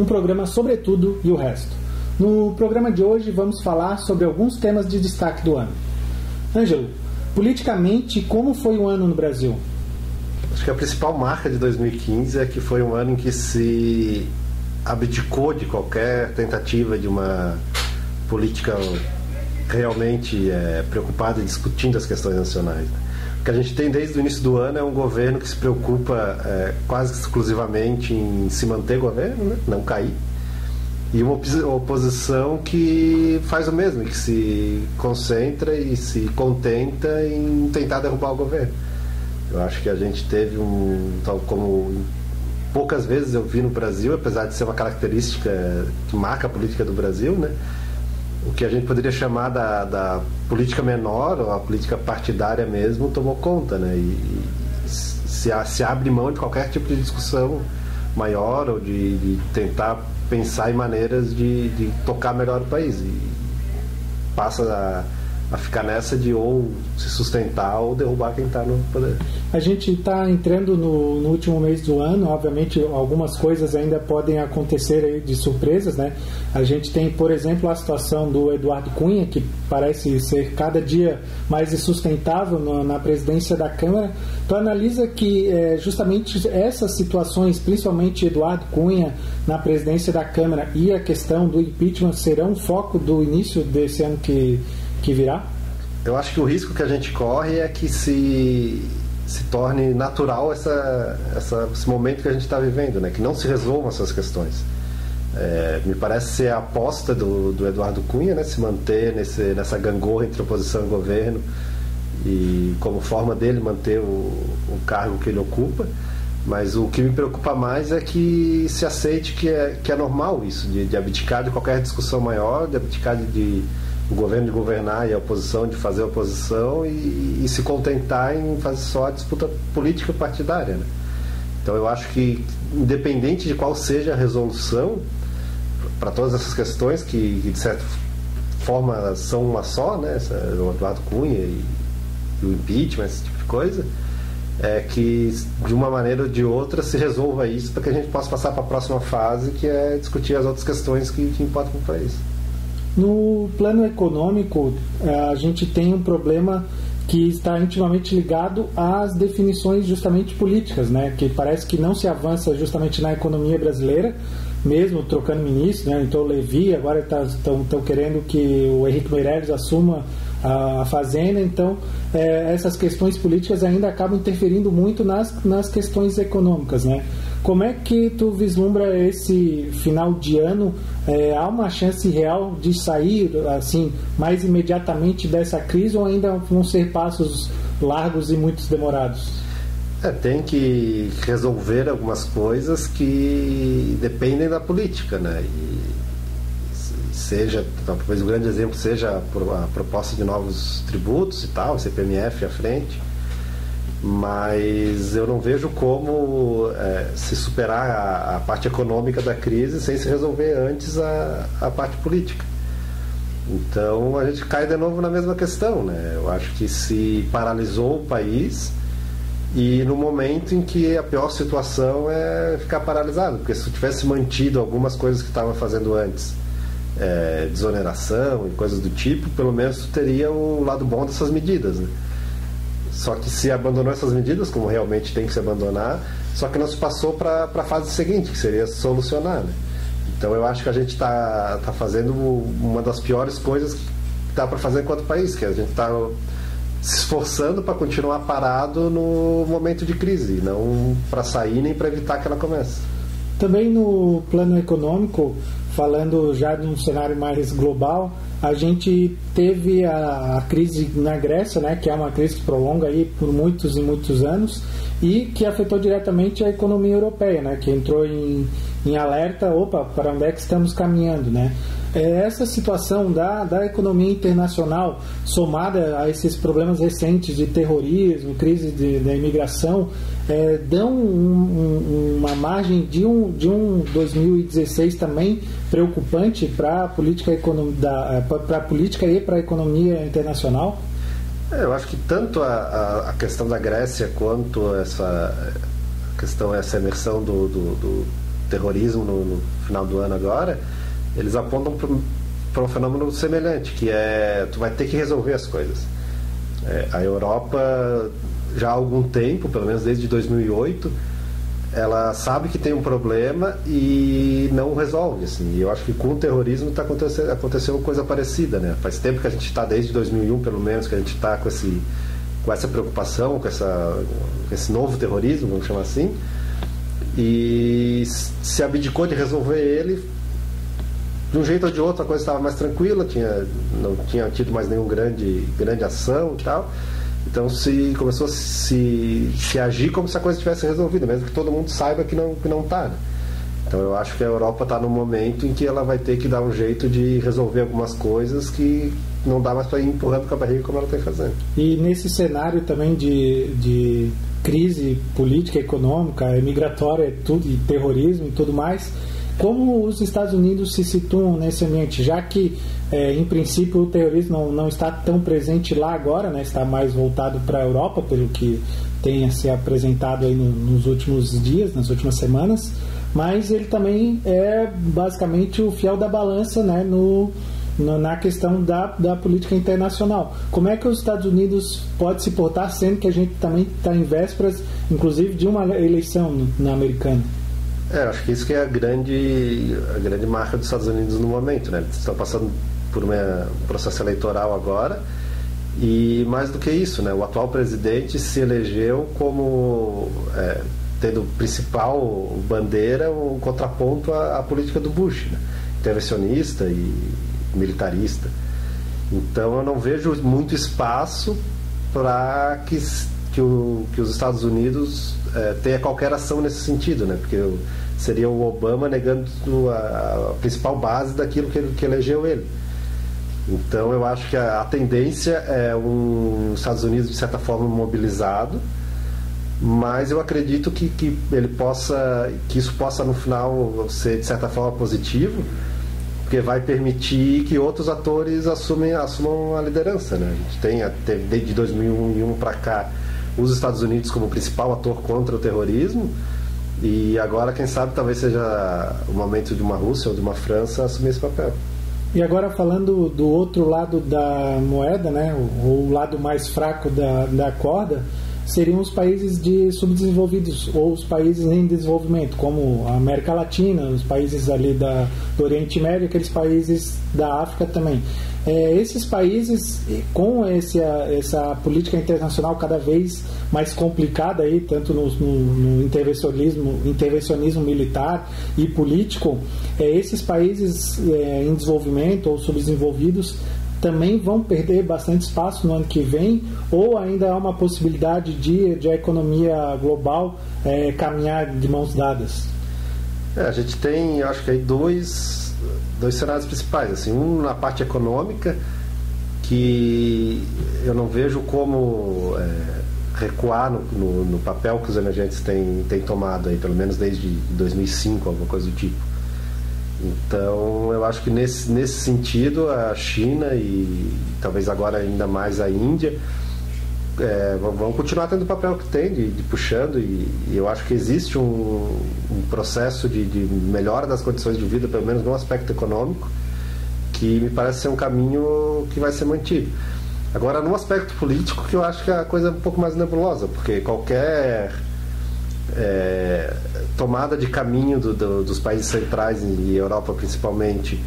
um programa sobre tudo e o resto. No programa de hoje vamos falar sobre alguns temas de destaque do ano. Ângelo, politicamente, como foi o ano no Brasil? Acho que a principal marca de 2015 é que foi um ano em que se abdicou de qualquer tentativa de uma política realmente preocupada e discutindo as questões nacionais. O que a gente tem desde o início do ano é um governo que se preocupa quase exclusivamente em se manter governo, né? Não cair, e uma oposição que faz o mesmo, que se concentra e se contenta em tentar derrubar o governo. Eu acho que a gente teve tal como poucas vezes eu vi no Brasil, apesar de ser uma característica que marca a política do Brasil, né? O que a gente poderia chamar da política menor, ou a política partidária mesmo, tomou conta, né? E se abre mão de qualquer tipo de discussão maior ou de tentar pensar em maneiras de tocar melhor o país. E passa a ficar nessa de ou se sustentar ou derrubar quem está no poder. A gente está entrando no último mês do ano, obviamente algumas coisas ainda podem acontecer aí de surpresas, né? A gente tem, por exemplo, a situação do Eduardo Cunha, que parece ser cada dia mais insustentável na presidência da Câmara. Tu analisa que justamente essas situações, principalmente Eduardo Cunha na presidência da Câmara e a questão do impeachment, serão foco do início desse ano que virá? Eu acho que o risco que a gente corre é que se torne natural esse momento que a gente está vivendo, né? Que não se resolvam essas questões. Me parece ser a aposta do Eduardo Cunha, né? Se manter nessa gangorra entre oposição e governo, e como forma dele manter o cargo que ele ocupa. Mas o que me preocupa mais é que se aceite que é normal isso, de abdicar de qualquer discussão maior, de abdicar o governo de governar e a oposição de fazer a oposição e se contentar em fazer só a disputa política partidária, né? Então eu acho que, independente de qual seja a resolução para todas essas questões que de certa forma são uma só, né? O Eduardo Cunha e o impeachment, esse tipo de coisa, que de uma maneira ou de outra se resolva isso para que a gente possa passar para a próxima fase, que é discutir as outras questões que importam para o país. No plano econômico, a gente tem um problema que está intimamente ligado às definições justamente políticas, né? Que parece que não se avança justamente na economia brasileira, mesmo trocando ministro, né? Então o Levi, agora estão querendo que o Henrique Meirelles assuma a Fazenda. Então essas questões políticas ainda acabam interferindo muito nas questões econômicas, né? Como é que tu vislumbra esse final de ano? Há uma chance real de sair assim mais imediatamente dessa crise, ou ainda vão ser passos largos e muito demorados? Tem que resolver algumas coisas que dependem da política, né? E seja, talvez o grande exemplo seja a proposta de novos tributos e tal, CPMF à frente. Mas eu não vejo como se superar a parte econômica da crise sem se resolver antes a parte política. Então a gente cai de novo na mesma questão, né? Eu acho que se paralisou o país, e no momento em que a pior situação é ficar paralisado, porque se tivesse mantido algumas coisas que estava fazendo antes, desoneração e coisas do tipo, pelo menos teria o lado bom dessas medidas, né? Só que se abandonou essas medidas, como realmente tem que se abandonar, só que não se passou para a fase seguinte, que seria solucionar, né? Então eu acho que a gente está fazendo uma das piores coisas que dá para fazer enquanto país, que a gente está se esforçando para continuar parado no momento de crise, não para sair nem para evitar que ela comece. Também no plano econômico, falando já de um cenário mais global, a gente teve a crise na Grécia, né, que é uma crise que prolonga aí por muitos e muitos anos, e que afetou diretamente a economia europeia, né, que entrou em alerta, para onde é que estamos caminhando, né? Essa situação da economia internacional, somada a esses problemas recentes de terrorismo, crise da imigração, dão uma margem de um 2016 também preocupante para a política e para a economia internacional? Eu acho que tanto a questão da Grécia quanto essa imersão terrorismo no final do ano agora, eles apontam para um fenômeno semelhante, que é tu vai ter que resolver as coisas. A Europa, já há algum tempo, pelo menos desde 2008, ela sabe que tem um problema e não resolve, assim. E eu acho que com o terrorismo aconteceu coisa parecida, né? Faz tempo que a gente está, desde 2001 pelo menos, que a gente está com essa preocupação, com esse novo terrorismo, vamos chamar assim, e se abdicou de resolver ele. De um jeito ou de outro a coisa estava mais tranquila, não tinha tido mais nenhum grande ação e tal. Então começou a se agir como se a coisa tivesse resolvida, mesmo que todo mundo saiba que não está, né? Então eu acho que a Europa está num momento em que ela vai ter que dar um jeito de resolver algumas coisas que não dá mais para ir empurrando com a barriga como ela está fazendo. E nesse cenário também de crise política, econômica, migratória e terrorismo e tudo mais, como os Estados Unidos se situam nesse ambiente, já que em princípio o terrorismo não está tão presente lá agora, né? Está mais voltado para a Europa, pelo que tenha se apresentado aí nos últimos dias, nas últimas semanas, mas ele também é basicamente o fiel da balança, né? Na questão da política internacional. Como é que os Estados Unidos pode se portar, sendo que a gente também está em vésperas, inclusive, de uma eleição na americana? Acho que isso que é a grande marca dos Estados Unidos no momento, né? Eles estão passando por um processo eleitoral agora, e mais do que isso, né? O atual presidente se elegeu como tendo principal bandeira um contraponto à política do Bush, né? Intervencionista e militarista. Então eu não vejo muito espaço para que os Estados Unidos tenha qualquer ação nesse sentido, né? Porque seria o Obama negando a principal base daquilo que elegeu ele. Então eu acho que a tendência é os Estados Unidos de certa forma mobilizado, mas eu acredito que isso possa no final ser de certa forma positivo, porque vai permitir que outros atores assumam a liderança, né? A gente teve desde 2001 para cá os Estados Unidos como principal ator contra o terrorismo, e agora, quem sabe, talvez seja o momento de uma Rússia ou de uma França assumir esse papel. E agora, falando do outro lado da moeda, né, o lado mais fraco da corda, seriam os países subdesenvolvidos ou os países em desenvolvimento, como a América Latina, os países ali do Oriente Médio, aqueles países da África também. Esses países, com essa política internacional cada vez mais complicada, aí, tanto no intervencionismo militar e político, esses países em desenvolvimento ou subdesenvolvidos também vão perder bastante espaço no ano que vem, ou ainda há uma possibilidade de a economia global caminhar de mãos dadas? A gente tem, acho que aí dois cenários principais, assim, um na parte econômica, que eu não vejo como recuar no papel que os emergentes têm tomado aí, pelo menos desde 2005, alguma coisa do tipo. Então eu acho que nesse sentido a China e talvez agora ainda mais a Índia vão continuar tendo o papel que tem de puxando, e eu acho que existe um processo de melhora das condições de vida, pelo menos no aspecto econômico, que me parece ser um caminho que vai ser mantido. Agora, no aspecto político, que eu acho que a coisa é um pouco mais nebulosa, porque qualquer tomada de caminho dos países centrais e Europa principalmente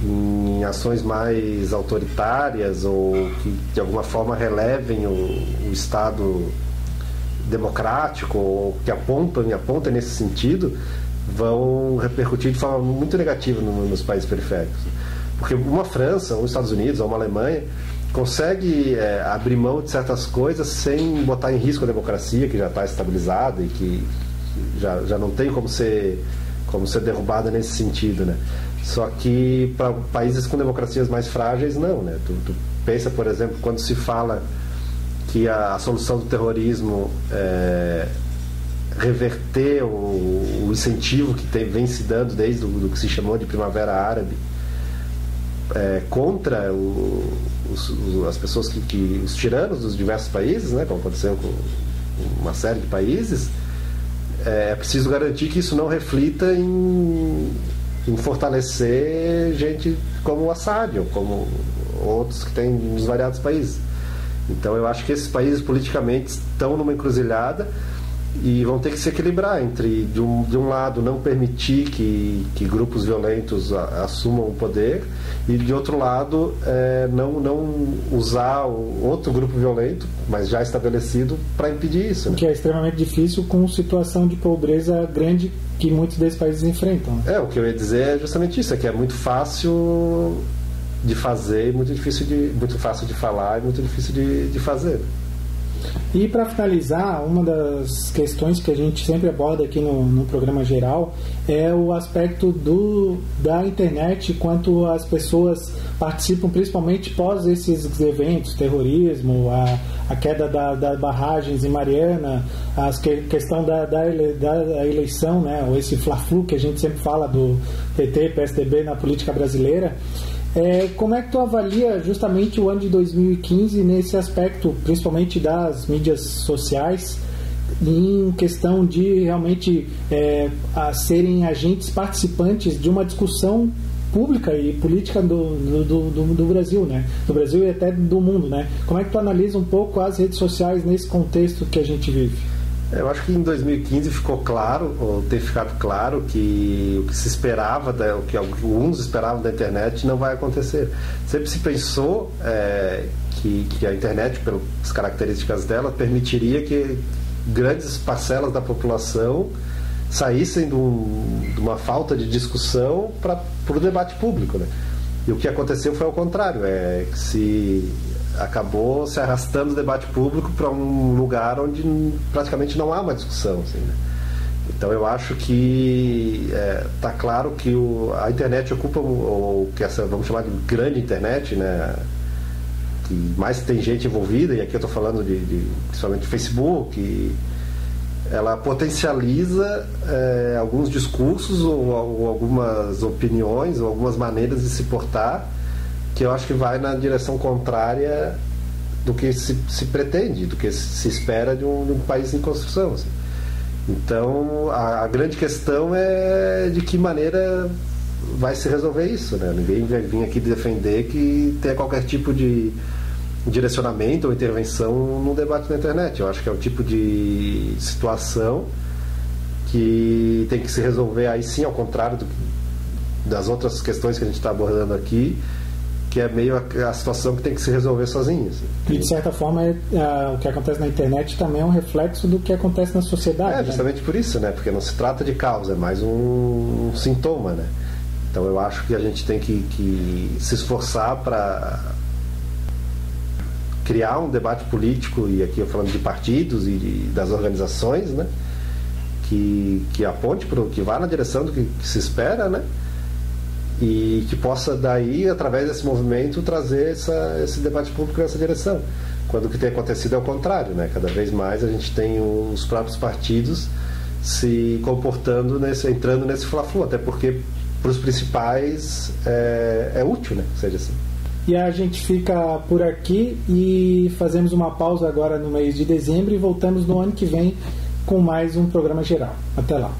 em ações mais autoritárias ou que de alguma forma relevem o Estado democrático, ou que apontem nesse sentido, vão repercutir de forma muito negativa nos países periféricos. Porque uma França, ou os Estados Unidos, ou uma Alemanha consegue abrir mão de certas coisas sem botar em risco a democracia, que já está estabilizada e que já não tem como ser derrubada nesse sentido, né? Só que para países com democracias mais frágeis, não, né? Tu pensa, por exemplo, quando se fala que a solução do terrorismo reverter o incentivo que vem se dando desde do que se chamou de Primavera Árabe contra as pessoas os tiranos dos diversos países, né, como aconteceu com uma série de países, é preciso garantir que isso não reflita em fortalecer gente como o Assad ou como outros que tem nos variados países. Então eu acho que esses países politicamente estão numa encruzilhada e vão ter que se equilibrar entre, de um lado, não permitir que grupos violentos assumam o poder, e de outro lado, não usar outro grupo violento, mas já estabelecido, para impedir isso, né? Que é extremamente difícil com situação de pobreza grande que muitos desses países enfrentam. O que eu ia dizer é justamente isso, é que é muito fácil de fazer, muito fácil de falar e muito difícil de fazer. E para finalizar, uma das questões que a gente sempre aborda aqui no programa geral é o aspecto da internet, quanto as pessoas participam, principalmente pós esses eventos, terrorismo, a queda das barragens em Mariana, a questão da eleição, né, ou esse fla-flu que a gente sempre fala do PT, PSDB na política brasileira. Como é que tu avalia justamente o ano de 2015 nesse aspecto, principalmente das mídias sociais, em questão de realmente serem agentes participantes de uma discussão pública e política do Brasil, né? Do Brasil e até do mundo, né? Como é que tu analisa um pouco as redes sociais nesse contexto que a gente vive? Eu acho que em 2015 ficou claro, ou tem ficado claro, que o que se esperava, o que alguns esperavam da internet não vai acontecer. Sempre se pensou que a internet, pelas características dela, permitiria que grandes parcelas da população saíssem de uma falta de discussão para o debate público, né? E o que aconteceu foi ao contrário, que acabou se arrastando o debate público para um lugar onde praticamente não há uma discussão, assim, né? Então eu acho que está claro que a internet ocupa, ou que essa, vamos chamar de grande internet, né, que mais tem gente envolvida, e aqui eu estou falando principalmente de Facebook, ela potencializa alguns discursos ou algumas opiniões ou algumas maneiras de se portar, que eu acho que vai na direção contrária do que se pretende, do que se espera de um país em construção, assim. Então a grande questão é de que maneira vai se resolver isso, né? Ninguém vai vir aqui defender que tenha qualquer tipo de direcionamento ou intervenção no debate na internet. Eu acho que é o tipo de situação que tem que se resolver aí sim, ao contrário das outras questões que a gente está abordando aqui, que é meio a situação que tem que se resolver sozinho, assim. E de certa forma o que acontece na internet também é um reflexo do que acontece na sociedade. Justamente, né? Por isso, né? Porque não se trata de causa, é mais um sintoma, né? Então eu acho que a gente tem que se esforçar para criar um debate político, e aqui eu falando de partidos e das organizações, né? Que aponte que vá na direção do que se espera, né? E que possa daí, através desse movimento, trazer esse debate público nessa direção. Quando o que tem acontecido é o contrário, né? Cada vez mais a gente tem os próprios partidos se comportando entrando nesse fla-flu, até porque para os principais é útil, né? Que seja assim. E a gente fica por aqui e fazemos uma pausa agora no mês de dezembro e voltamos no ano que vem com mais um programa geral. Até lá.